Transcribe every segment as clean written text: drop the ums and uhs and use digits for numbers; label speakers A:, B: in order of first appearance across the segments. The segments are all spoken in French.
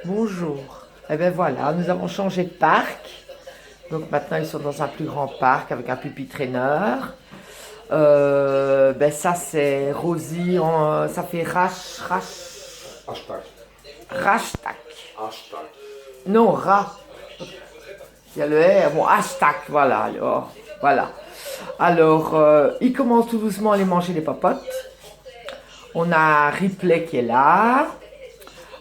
A: Bonjour. Eh bien voilà, nous avons changé de parc. Donc maintenant ils sont dans un plus grand parc avec un pupitre traîneur. Ben ça c'est Rosie, ça fait
B: Hashtag.
A: Rashtak.
B: Hashtag.
A: Non, Il y a le R, bon, hashtag, voilà, alors. Voilà. Alors, il commence tout doucement à aller manger les popotes. On a Ripley qui est là.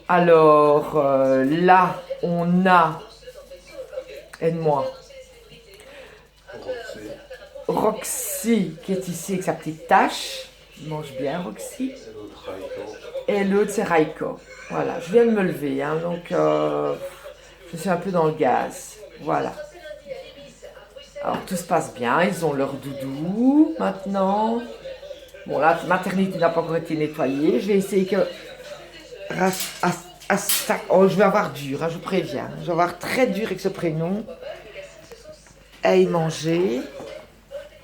A: Alors, là, on a, aide-moi,
B: Roxy.
A: Roxy qui est ici avec sa petite tache. Il mange bien, Roxy.
B: Et l'autre Raiko.
A: Et l'autre, c'est Raiko. Voilà, je viens de me lever, hein, donc je suis un peu dans le gaz. Voilà. Alors, tout se passe bien, ils ont leur doudou maintenant. Bon, la maternité n'a pas encore été nettoyée. Je vais essayer que... Oh, je vais avoir dur, hein, je préviens. Je vais avoir très dur avec ce prénom. Aille manger.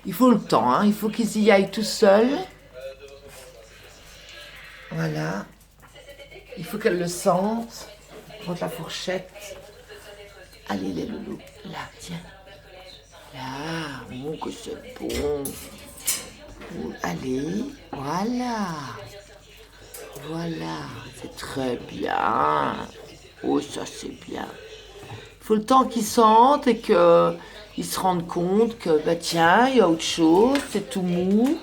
A: Il faut le temps, hein, il faut qu'ils y aillent tout seuls. Voilà. Il faut qu'elle le sente. Prends la fourchette. Allez, les loulous. Là, tiens. Là, oh, que c'est bon. Oh, allez, voilà. Voilà, c'est très bien. Oh, ça c'est bien. Il faut le temps qu'ils sentent et qu'ils se rendent compte que, bah tiens, il y a autre chose, c'est tout mou.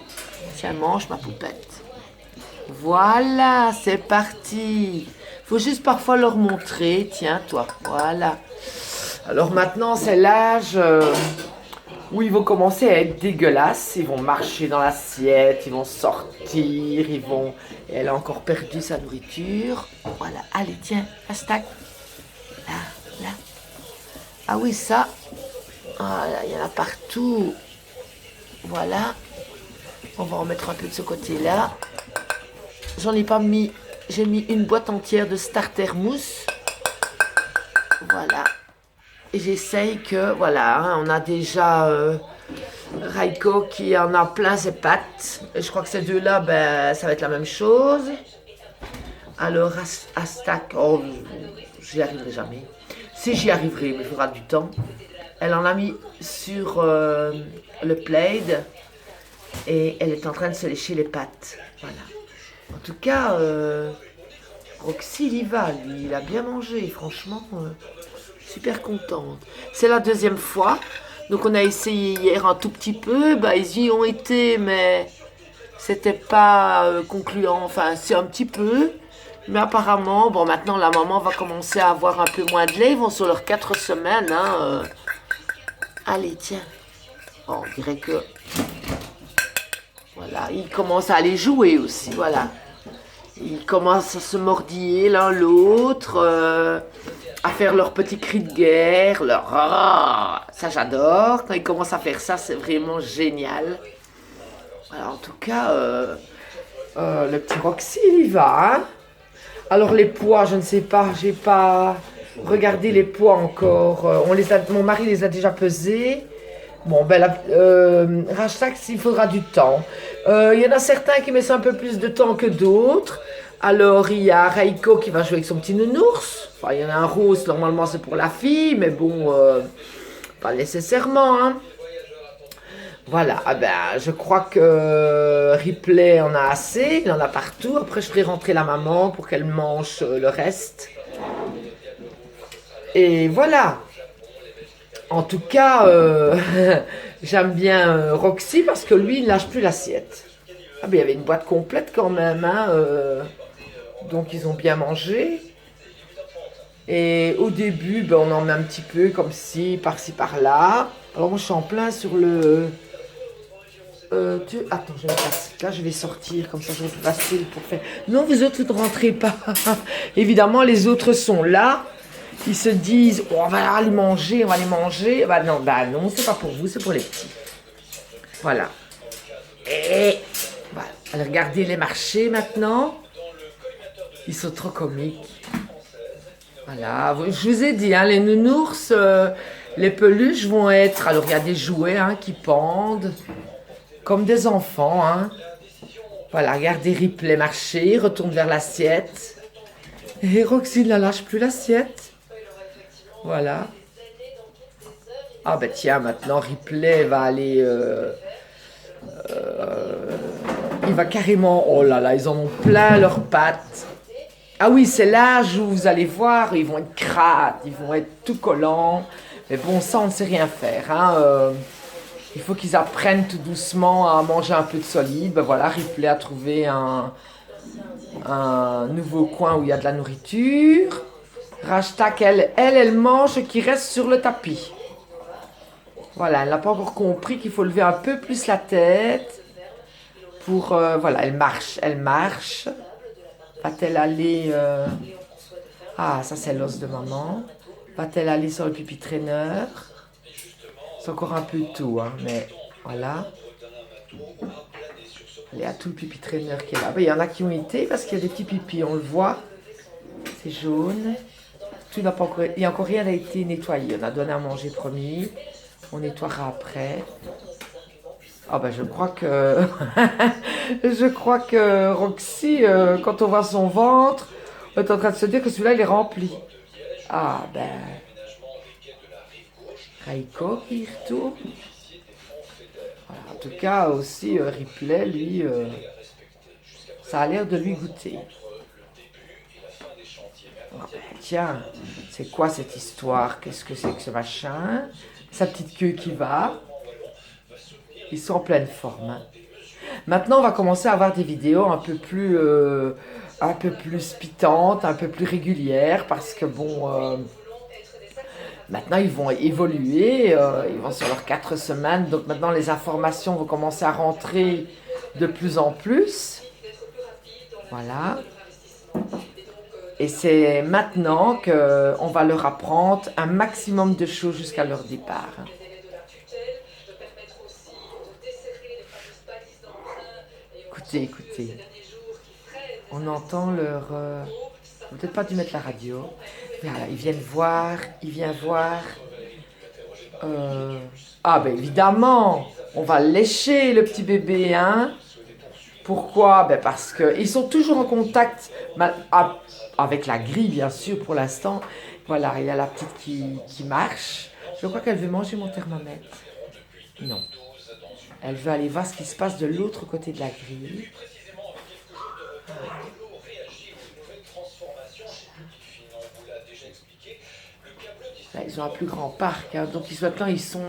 A: Tiens, mange ma poupette. Voilà, c'est parti. Faut juste parfois leur montrer, tiens toi, voilà. Alors maintenant c'est l'âge où ils vont commencer à être dégueulasses. Ils vont marcher dans l'assiette, ils vont sortir, ils vont... Et elle a encore perdu sa nourriture. Voilà, allez tiens, hashtag. Là, là. Ah oui ça, ah, là, il y en a partout. Voilà, on va en mettre un peu de ce côté-là. J'en ai pas mis, j'ai mis une boîte entière de starter mousse. Voilà. Et j'essaye que, voilà, hein, on a déjà Raiko qui en a plein ses pattes. Et je crois que ces deux-là, ben, ça va être la même chose. Alors, Astak, oh, j'y arriverai jamais. Si j'y arriverai, mais il faudra du temps. Elle en a mis sur le plaid et elle est en train de se lécher les pattes. Voilà. En tout cas, Roxy, il y va, lui, il a bien mangé, franchement, super contente. C'est la deuxième fois, donc on a essayé hier un tout petit peu, bah, ils y ont été, mais c'était pas concluant, enfin, c'est un petit peu, mais apparemment, bon, maintenant la maman va commencer à avoir un peu moins de lait, ils vont sur leurs 4 semaines, hein. Allez, tiens, oh, on dirait que... Voilà, ils commencent à aller jouer aussi, voilà. Ils commencent à se mordiller l'un l'autre, à faire leurs petits cris de guerre, leur ah, ça j'adore. Quand ils commencent à faire ça, c'est vraiment génial. Alors, en tout cas, le petit Roxy, il y va. Hein. Alors les poids, je ne sais pas, j'ai pas regardé les poids encore. Mon mari les a déjà pesés. Bon, ben, hashtag, il faudra du temps. Il y en a certains qui mettent un peu plus de temps que d'autres. Alors, il y a Raiko qui va jouer avec son petit nounours. Enfin, il y en a un rose, normalement, c'est pour la fille, mais bon, pas nécessairement, hein. Voilà, ah ben, je crois que Ripley en a assez, il en a partout. Après, je ferai rentrer la maman pour qu'elle mange le reste. Et voilà. En tout cas, j'aime bien Roxy parce que lui, il ne lâche plus l'assiette. Ah ben, il y avait une boîte complète quand même, hein, donc ils ont bien mangé. Et au début, ben, on en met un petit peu comme ci, par-ci, par-là. Alors moi, je suis en plein sur le... Attends, je vais passer. Là, je vais sortir, comme ça, c'est plus facile pour faire... Non, vous autres, vous ne rentrez pas. Évidemment, les autres sont là. Ils se disent, oh, on va aller manger, on va aller manger. Bah non, c'est pas pour vous, c'est pour les petits. Voilà. Et voilà. Allez, regardez les marchés maintenant. Ils sont trop comiques. Voilà, je vous ai dit, hein, les nounours, les peluches vont être... Alors, il y a des jouets hein, qui pendent, comme des enfants. Hein. Voilà, regardez Ripley marcher, retourne vers l'assiette. Et Roxy ne la lâche plus l'assiette. Voilà. Ah ben tiens, maintenant Ripley va aller... il va carrément... Oh là là, ils en ont plein leurs pattes. Ah oui, c'est l'âge où vous allez voir, ils vont être crades, ils vont être tout collants. Mais bon, ça, on ne sait rien faire. Hein. Il faut qu'ils apprennent tout doucement à manger un peu de solide. Ben voilà, Ripley a trouvé un nouveau coin où il y a de la nourriture. Rashtak, elle mange ce qui reste sur le tapis. Voilà, elle n'a pas encore compris qu'il faut lever un peu plus la tête. Pour, voilà, elle marche. Va-t-elle aller... Ah, ça c'est l'os de maman. Va-t-elle aller sur le pupitraîneur? C'est encore un peu tôt, hein, mais voilà. Il y a tout le pupitraîneur qui est là. Il y en a qui ont été parce qu'il y a des petits pipis, on le voit. C'est jaune. Tout n'a pas encore... Il n'y a encore rien n'a été nettoyé. On a donné à manger promis. On nettoiera après. Ah ben je crois que... je crois que Roxy, quand on voit son ventre, on est en train de se dire que celui-là, il est rempli. Ah ben... Raiko qui y retourne. Voilà, en tout cas, aussi, Ripley, lui, ça a l'air de lui goûter. Ah ben, tiens, c'est quoi cette histoire? Qu'est-ce que c'est que ce machin? Sa petite queue qui va. Ils sont en pleine forme. Hein. Maintenant, on va commencer à avoir des vidéos un peu plus piquantes, un peu plus régulières, parce que bon, maintenant ils vont évoluer, ils vont sur leurs 4 semaines, donc maintenant les informations vont commencer à rentrer de plus en plus. Voilà. Et c'est maintenant qu'on va leur apprendre un maximum de choses jusqu'à leur départ. Écoutez. On entend leur... peut-être pas dû mettre la radio. Voilà, ils viennent voir, Ah ben évidemment, on va lécher le petit bébé, hein. Pourquoi? Ben parce qu'ils sont toujours en contact avec la grille, bien sûr, pour l'instant. Voilà, il y a la petite qui marche. Je crois qu'elle veut manger mon thermomètre. Non. Elle veut aller voir ce qui se passe de l'autre côté de la grille. Là, ils ont un plus grand parc, hein, donc maintenant ils sont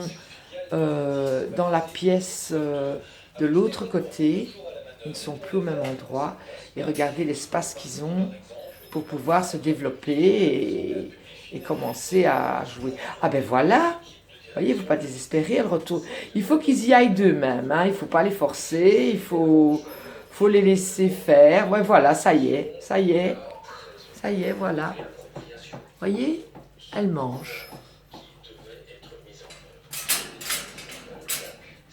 A: dans la pièce de l'autre côté. Ils ne sont plus au même endroit. Et regardez l'espace qu'ils ont pour pouvoir se développer et commencer à jouer. Ah ben voilà! Vous voyez, il ne faut pas désespérer, elle retourne. Il faut qu'ils y aillent d'eux-mêmes, hein. Il ne faut pas les forcer, il faut les laisser faire. Ouais, voilà, ça y est, voilà. Vous voyez, elle mange.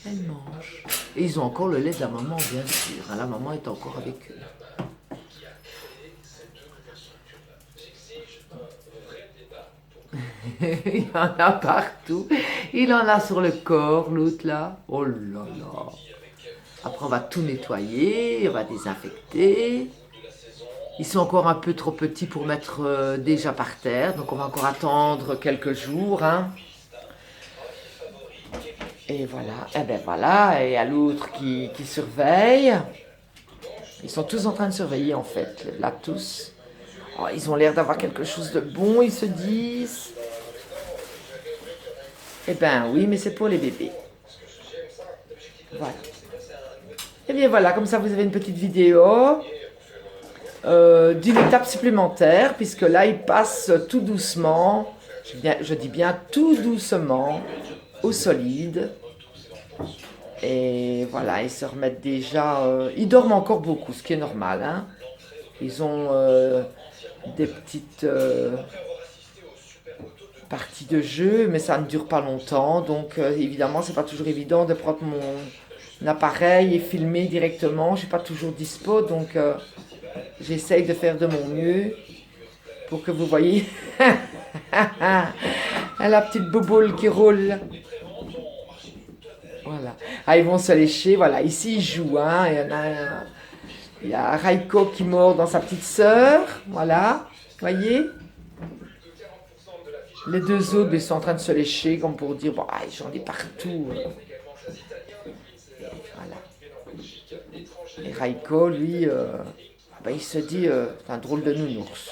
A: Elle mange. Et ils ont encore le lait de la maman, bien sûr. Hein. La maman est encore avec eux. Il en a partout. Il en a sur le corps, l'autre là. Oh là là. Après, on va tout nettoyer, on va désinfecter. Ils sont encore un peu trop petits pour mettre déjà par terre. Donc, on va encore attendre quelques jours. Hein. Et voilà. Et ben voilà. Et il y a l'autre qui surveille. Ils sont tous en train de surveiller, en fait. Là, tous. Oh, ils ont l'air d'avoir quelque chose de bon, ils se disent. Eh ben oui, mais c'est pour les bébés. Voilà. Et bien voilà, comme ça vous avez une petite vidéo d'une étape supplémentaire, puisque là ils passent tout doucement, je dis bien tout doucement, au solide. Et voilà, ils se remettent déjà, ils dorment encore beaucoup, ce qui est normal. Hein. Ils ont des petites... partie de jeu, mais ça ne dure pas longtemps, donc évidemment c'est pas toujours évident de prendre mon appareil et filmer directement, je suis pas toujours dispo, donc j'essaye de faire de mon mieux pour que vous voyez la petite bouboule qui roule. Voilà. Ah, ils vont se lécher, voilà, ici ils jouent, hein, Il y a Raiko qui mord dans sa petite sœur. Voilà. Voyez? Les deux autres, ils sont en train de se lécher, comme pour dire, bon, j'en ai partout. Voilà. Et Raiko, lui, il se dit, c'est un drôle de nounours.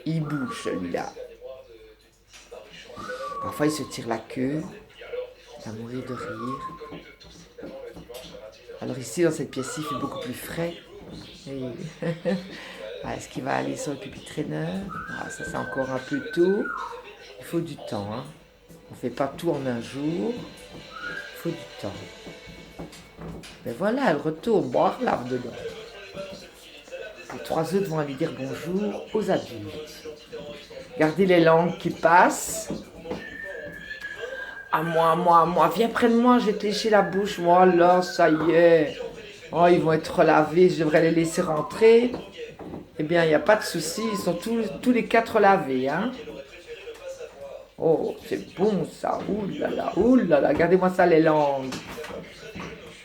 A: Il bouge, celui-là. Parfois, il se tire la queue. Il va mourir de rire. Alors ici, dans cette pièce-ci, il fait beaucoup plus frais. Est-ce qu'il va aller sur le pupitre-traîneur? Ça, c'est encore un peu tôt. Il faut du temps. Hein. On ne fait pas tout en un jour. Il faut du temps. Mais voilà, elle retourne boire l'arbre dedans. Les trois autres vont aller dire bonjour aux adultes. Regardez les langues qui passent. À moi. Viens près de moi, je vais te lécher la bouche. Voilà, ça y est. Oh, ils vont être lavés, je devrais les laisser rentrer. Eh bien, il n'y a pas de souci, ils sont tous les quatre lavés. Hein. Oh, c'est bon ça. Ouh là là, regardez-moi ça les langues.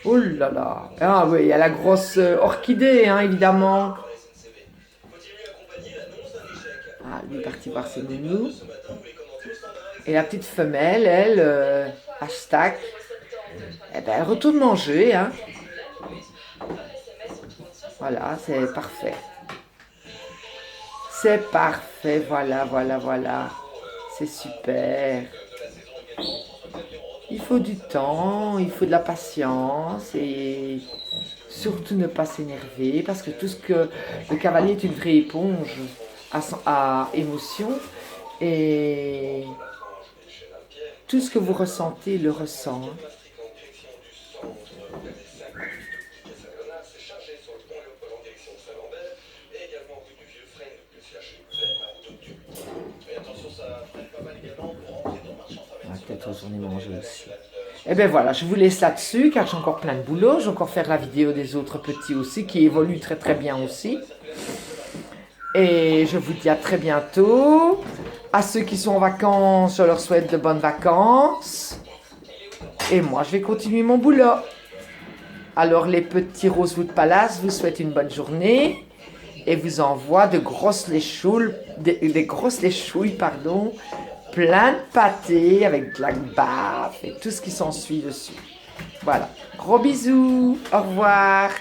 A: Ouh là là. Ah oui, il y a la grosse orchidée, hein, évidemment. Lui est parti voir ses nounous. Et la petite femelle, elle, hashtag, elle retourne manger. Hein. Voilà, c'est parfait. C'est parfait, voilà. C'est super. Il faut du temps, il faut de la patience et surtout ne pas s'énerver parce que tout ce que le cavalier est une vraie éponge à émotion et tout ce que vous ressentez, il le ressent. On va peut-être retourner manger aussi. Et bien voilà, je vous laisse là-dessus car j'ai encore plein de boulot. Je vais encore faire la vidéo des autres petits aussi qui évoluent très très bien aussi. Et je vous dis à très bientôt. À ceux qui sont en vacances, je leur souhaite de bonnes vacances. Et moi, je vais continuer mon boulot. Alors, les petits Rosewood Palace vous souhaitent une bonne journée et vous envoient de grosses léchouilles, des grosses léchouilles, plein de pâtés avec de la baffe et tout ce qui s'ensuit dessus. Voilà. Gros bisous. Au revoir.